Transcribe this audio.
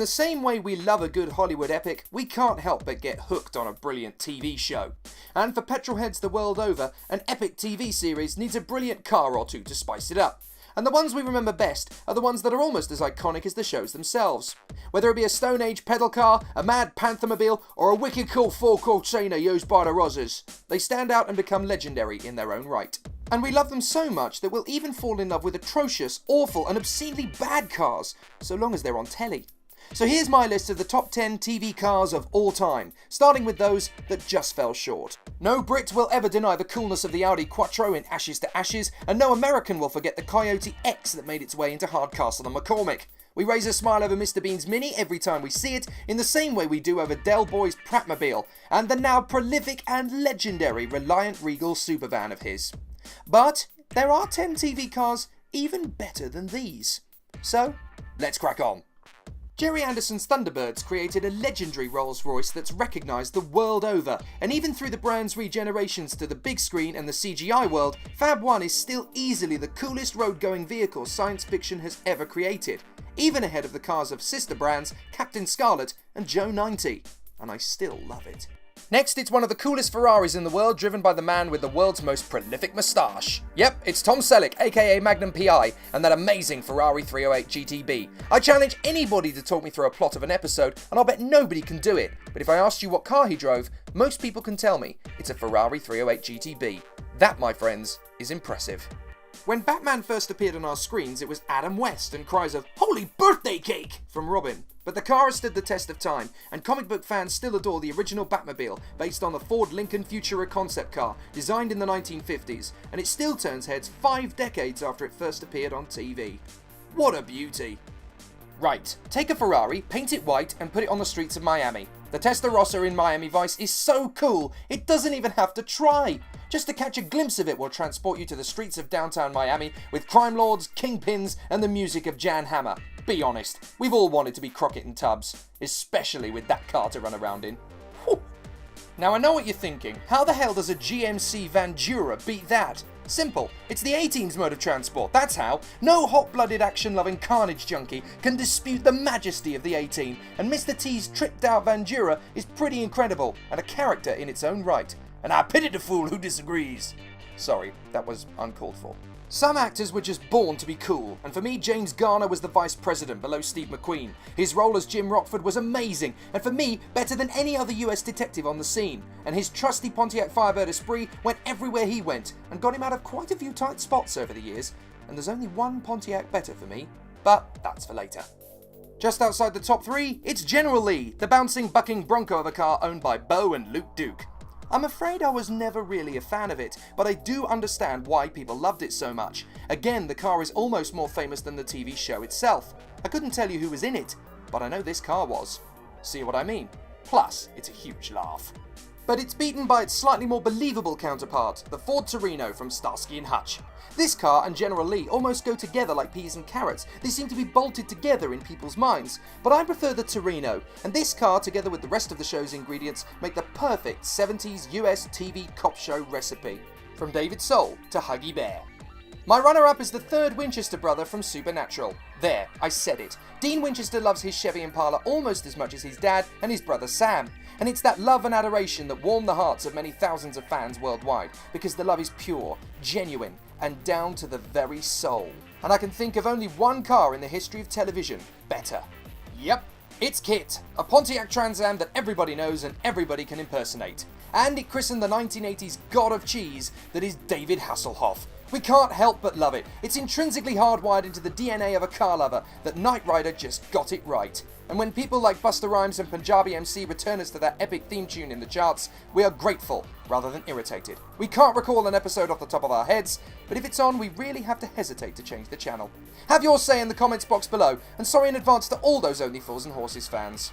the same way we love a good Hollywood epic, we can't help but get hooked on a brilliant TV show. And for petrolheads the world over, an epic TV series needs a brilliant car or two to spice it up. And the ones we remember best are the ones that are almost as iconic as the shows themselves. Whether it be a Stone Age pedal car, a mad Panthermobile, or a wicked cool four-court trainer used by the Rozzers, they stand out and become legendary in their own right. And we love them so much that we'll even fall in love with atrocious, awful, and obscenely bad cars, so long as they're on telly. So here's my list of the top 10 TV cars of all time, starting with those that just fell short. No Brit will ever deny the coolness of the Audi Quattro in Ashes to Ashes, and no American will forget the Coyote X that made its way into Hardcastle and McCormick. We raise a smile over Mr. Bean's Mini every time we see it, in the same way we do over Del Boy's Pratmobile, and the now prolific and legendary Reliant Regal Supervan of his. But there are 10 TV cars even better than these. So, let's crack on. Jerry Anderson's Thunderbirds created a legendary Rolls Royce that's recognised the world over, and even through the brand's regenerations to the big screen and the CGI world, Fab 1 is still easily the coolest road-going vehicle science fiction has ever created, even ahead of the cars of sister brands Captain Scarlet and Joe 90, and I still love it. Next, it's one of the coolest Ferraris in the world, driven by the man with the world's most prolific moustache. Yep, it's Tom Selleck, aka Magnum PI, and that amazing Ferrari 308 GTB. I challenge anybody to talk me through a plot of an episode, and I'll bet nobody can do it. But if I asked you what car he drove, most people can tell me it's a Ferrari 308 GTB. That, my friends, is impressive. When Batman first appeared on our screens, it was Adam West and cries of "Holy birthday cake!" from Robin. But the car has stood the test of time, and comic book fans still adore the original Batmobile, based on the Ford Lincoln Futura concept car, designed in the 1950s, and it still turns heads 5 decades after it first appeared on TV. What a beauty! Right, take a Ferrari, paint it white, and put it on the streets of Miami. The Testarossa in Miami Vice is so cool, it doesn't even have to try. Just to catch a glimpse of it will transport you to the streets of downtown Miami with crime lords, kingpins, and the music of Jan Hammer. Be honest, we've all wanted to be Crockett and Tubbs, especially with that car to run around in. Whew. Now I know what you're thinking, how the hell does a GMC Vandura beat that? Simple, it's the A-Team's mode of transport, that's how. No hot-blooded action-loving carnage junkie can dispute the majesty of the A-Team, and Mr. T's tripped-out Vandura is pretty incredible, and a character in its own right. And I pity the fool who disagrees. Sorry, that was uncalled for. Some actors were just born to be cool, and for me, James Garner was the vice president below Steve McQueen. His role as Jim Rockford was amazing, and for me, better than any other US detective on the scene. And his trusty Pontiac Firebird Espirit went everywhere he went, and got him out of quite a few tight spots over the years. And there's only one Pontiac better for me, but that's for later. Just outside the top 3, it's General Lee, the bouncing, bucking bronco of a car owned by Bo and Luke Duke. I'm afraid I was never really a fan of it, but I do understand why people loved it so much. Again, the car is almost more famous than the TV show itself. I couldn't tell you who was in it, but I know this car was. See what I mean? Plus, it's a huge laugh. But it's beaten by its slightly more believable counterpart, the Ford Torino from Starsky Hutch. This car and General Lee almost go together like peas and carrots. They seem to be bolted together in people's minds. But I prefer the Torino, and this car, together with the rest of the show's ingredients, make the perfect 70s US TV cop show recipe. From David Soul to Huggy Bear. My runner-up is the third Winchester brother from Supernatural. There, I said it. Dean Winchester loves his Chevy Impala almost as much as his dad and his brother Sam. And it's that love and adoration that warm the hearts of many thousands of fans worldwide, because the love is pure, genuine, and down to the very soul. And I can think of only one car in the history of television better. Yep, it's KITT, a Pontiac Trans Am that everybody knows and everybody can impersonate. And it christened the 1980s god of cheese that is David Hasselhoff. We can't help but love it. It's intrinsically hardwired into the DNA of a car lover that Knight Rider just got it right. And when people like Busta Rhymes and Punjabi MC return us to that epic theme tune in the charts, we are grateful rather than irritated. We can't recall an episode off the top of our heads, but if it's on, we really have to hesitate to change the channel. Have your say in the comments box below, and sorry in advance to all those Only Fools and Horses fans.